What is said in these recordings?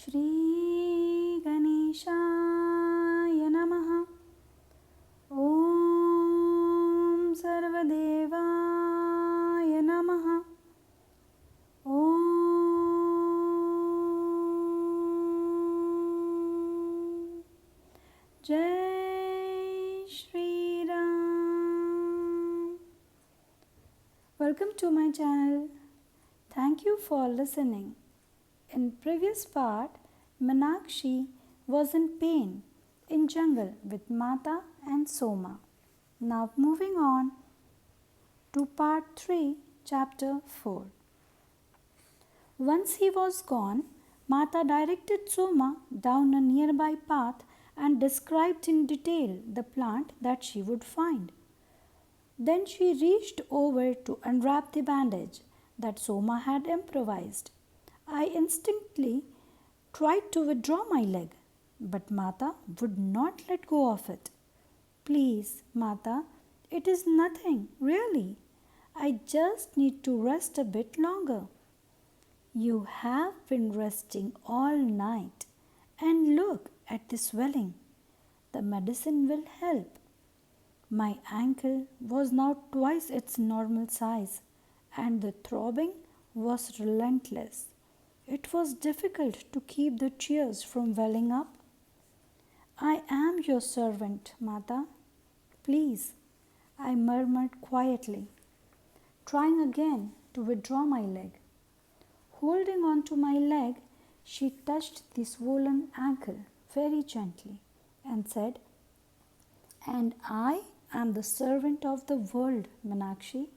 Shri Ganeshaya Namaha. Om Sarvadevaya Namaha. Om Jai Shri Ram. Welcome to my channel. Thank you for listening. In previous part, Meenakshi was in pain in jungle with Mata and Soma. Now moving on to part 3, chapter 4. Once he was gone, Mata directed Soma down a nearby path and described in detail the plant that she would find. Then she reached over to unwrap the bandage that Soma had improvised. I instinctively tried to withdraw my leg, but Mata would not let go of it. Please, Mata, it is nothing, really. I just need to rest a bit longer. You have been resting all night, and look at the swelling. The medicine will help. My ankle was now twice its normal size, and the throbbing was relentless. It was difficult to keep the tears from welling up. I am your servant, Mata. Please, I murmured quietly, trying again to withdraw my leg. Holding on to my leg, she touched the swollen ankle very gently and said, "And I am the servant of the world, Meenakshi.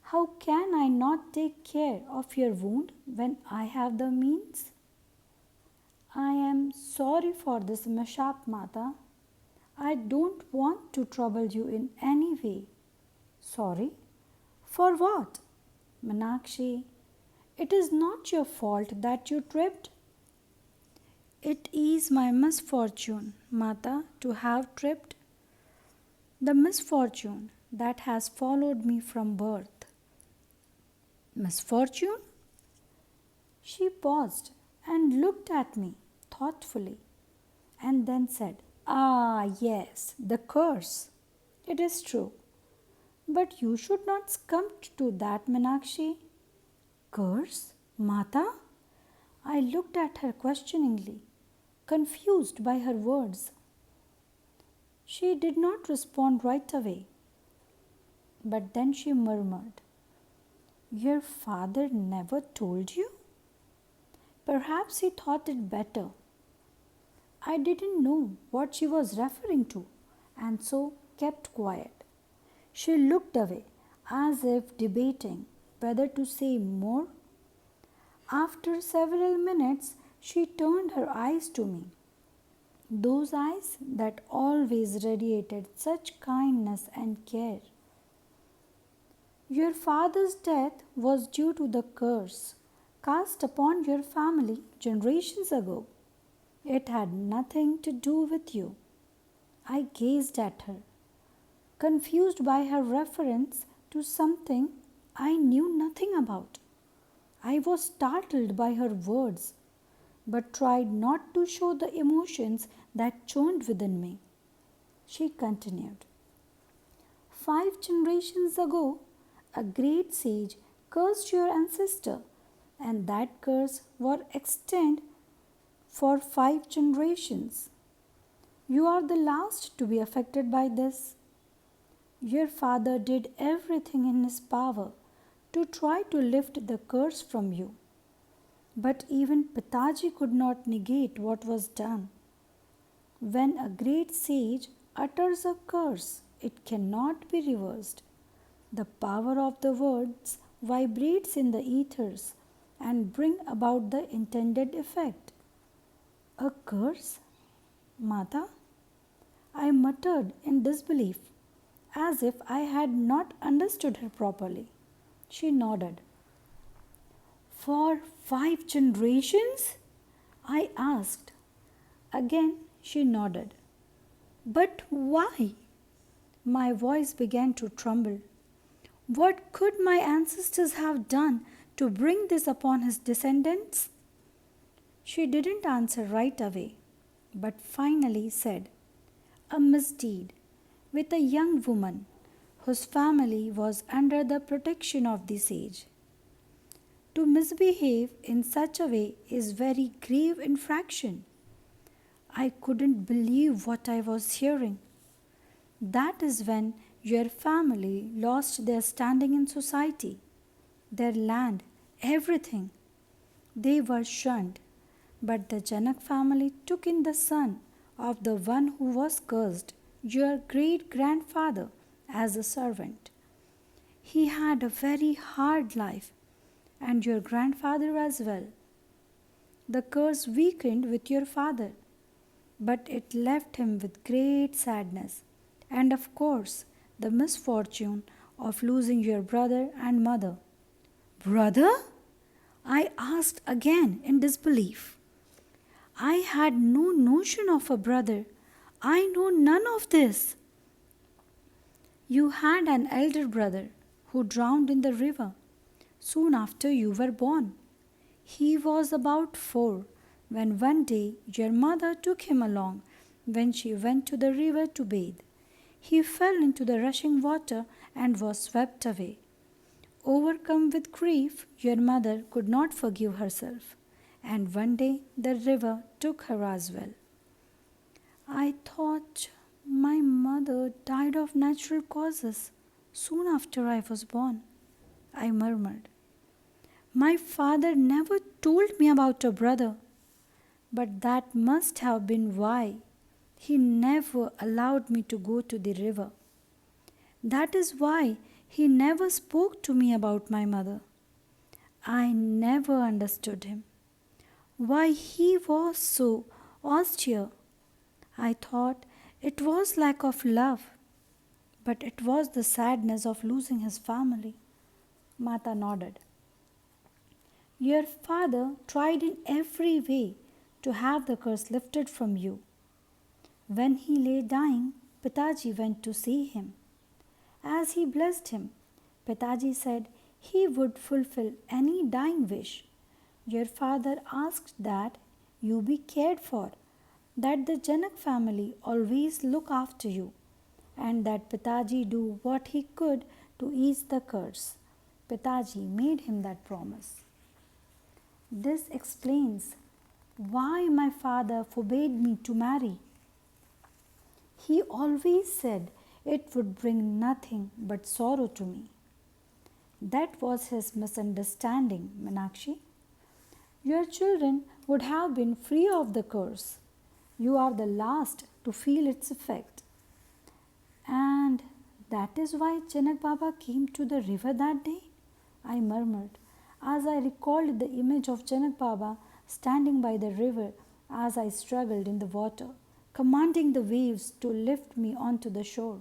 How can I not take care of your wound when I have the means? I am sorry for this mishap, Mata. I don't want to trouble you in any way." "Sorry? For what?" "Meenakshi, it is not your fault that you tripped." "It is my misfortune, Mata, to have tripped. The misfortune that has followed me from birth." "Misfortune?" She paused and looked at me thoughtfully and then said, "Ah, yes, the curse. It is true. But you should not succumb to that, Meenakshi." "Curse? Mata?" I looked at her questioningly, confused by her words. She did not respond right away, but then she murmured, "Your father never told you?" Perhaps he thought it better. I didn't know what she was referring to and so kept quiet. She looked away as if debating whether to say more. After several minutes, she turned her eyes to me. Those eyes that always radiated such kindness and care. "Your father's death was due to the curse cast upon your family generations ago. It had nothing to do with you." I gazed at her, confused by her reference to something I knew nothing about. I was startled by her words, but tried not to show the emotions that churned within me. She continued, "5 generations ago, a great sage cursed your ancestor, and that curse was extended for 5 generations. You are the last to be affected by this. Your father did everything in his power to try to lift the curse from you, but even Pitaji could not negate what was done. When a great sage utters a curse, it cannot be reversed. The power of the words vibrates in the ethers and bring about the intended effect." "A curse? Mata?" I muttered in disbelief, as if I had not understood her properly. She nodded. "For 5 generations?" I asked. Again she nodded. "But why?" My voice began to tremble. What could my ancestors have done to bring this upon his descendants? She didn't answer right away, but finally said, "A misdeed with a young woman whose family was under the protection of the sage. To misbehave in such a way is very grave infraction." I couldn't believe what I was hearing. That is when your family lost their standing in society, their land, everything. They were shunned, but the Janak family took in the son of the one who was cursed, your great grandfather, as a servant. He had a very hard life, and your grandfather as well. The curse weakened with your father, but it left him with great sadness, and of course, the misfortune of losing your brother and mother. Brother? I asked again in disbelief. I had no notion of a brother. I know none of this. You had an elder brother who drowned in the river soon after you were born. He was about 4 when one day your mother took him along when she went to the river to bathe. He fell into the rushing water and was swept away. Overcome with grief, your mother could not forgive herself, and one day the river took her as well. I thought my mother died of natural causes soon after I was born, I murmured. My father never told me about a brother, but that must have been why he never allowed me to go to the river. That is why he never spoke to me about my mother. I never understood him. Why he was so austere. I thought it was lack of love, but it was the sadness of losing his family. Mata nodded. Your father tried in every way to have the curse lifted from you. When he lay dying, Pitaji went to see him. As he blessed him, Pitaji said he would fulfill any dying wish. Your father asked that you be cared for, that the Janak family always look after you, and that Pitaji do what he could to ease the curse. Pitaji made him that promise. This explains why my father forbade me to marry. He always said it would bring nothing but sorrow to me. That was his misunderstanding, Meenakshi. Your children would have been free of the curse. You are the last to feel its effect. And that is why Janak Baba came to the river that day, I murmured, as I recalled the image of Janak Baba standing by the river as I struggled in the water, commanding the waves to lift me onto the shore.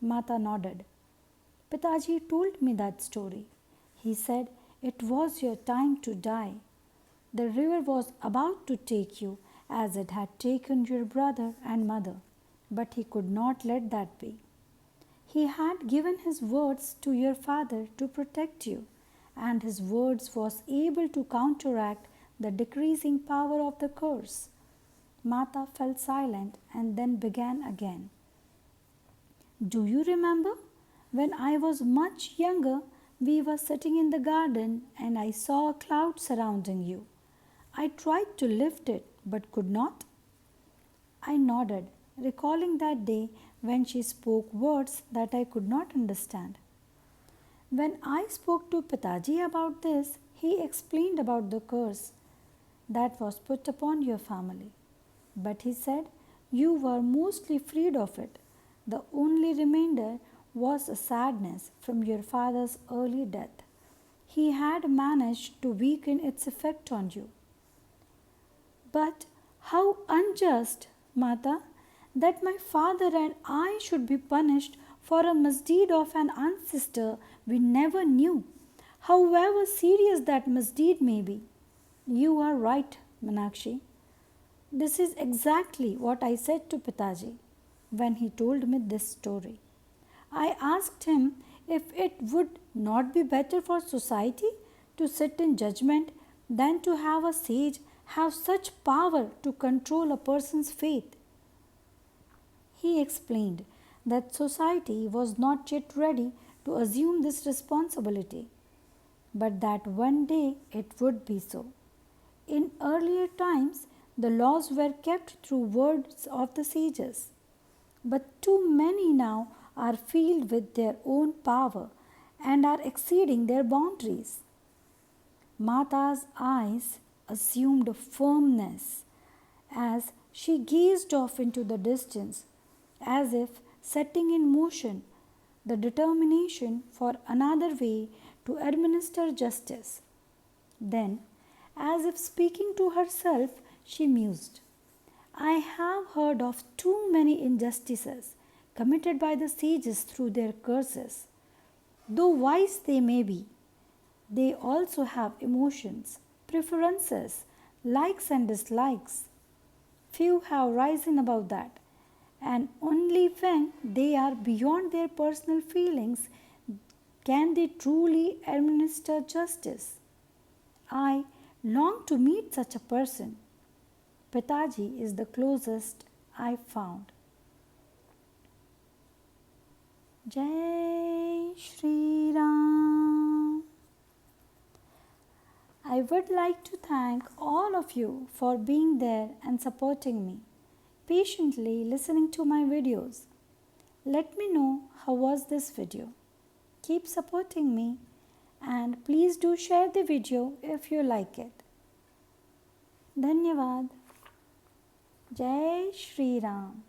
Mata nodded. Pitaji told me that story. He said it was your time to die. The river was about to take you as it had taken your brother and mother, but he could not let that be. He had given his words to your father to protect you, and his words was able to counteract the decreasing power of the curse. Mata fell silent and then began again. Do you remember? When I was much younger, we were sitting in the garden and I saw a cloud surrounding you. I tried to lift it but could not. I nodded, recalling that day when she spoke words that I could not understand. When I spoke to Pitaji about this, he explained about the curse that was put upon your family. But he said you were mostly freed of it. The only remainder was a sadness from your father's early death. He had managed to weaken its effect on you. But how unjust, Mata, that my father and I should be punished for a misdeed of an ancestor we never knew, however serious that misdeed may be. You are right, Meenakshi. This is exactly what I said to Pitaji when he told me this story. I asked him if it would not be better for society to sit in judgment than to have a sage have such power to control a person's fate? He explained that society was not yet ready to assume this responsibility, but that one day it would be so. In earlier times, the laws were kept through words of the sages, but too many now are filled with their own power and are exceeding their boundaries. Mata's eyes assumed a firmness as she gazed off into the distance, as if setting in motion the determination for another way to administer justice. Then, as if speaking to herself, she mused, I have heard of too many injustices committed by the sages through their curses. Though wise they may be, they also have emotions, preferences, likes and dislikes. Few have risen above that, and only when they are beyond their personal feelings can they truly administer justice. I long to meet such a person. Pitaji is the closest I found. Jai Shri Ram. I would like to thank all of you for being there and supporting me, patiently listening to my videos. Let me know how was this video. Keep supporting me and please do share the video if you like it. Dhanyavad. Jai Shri Ram.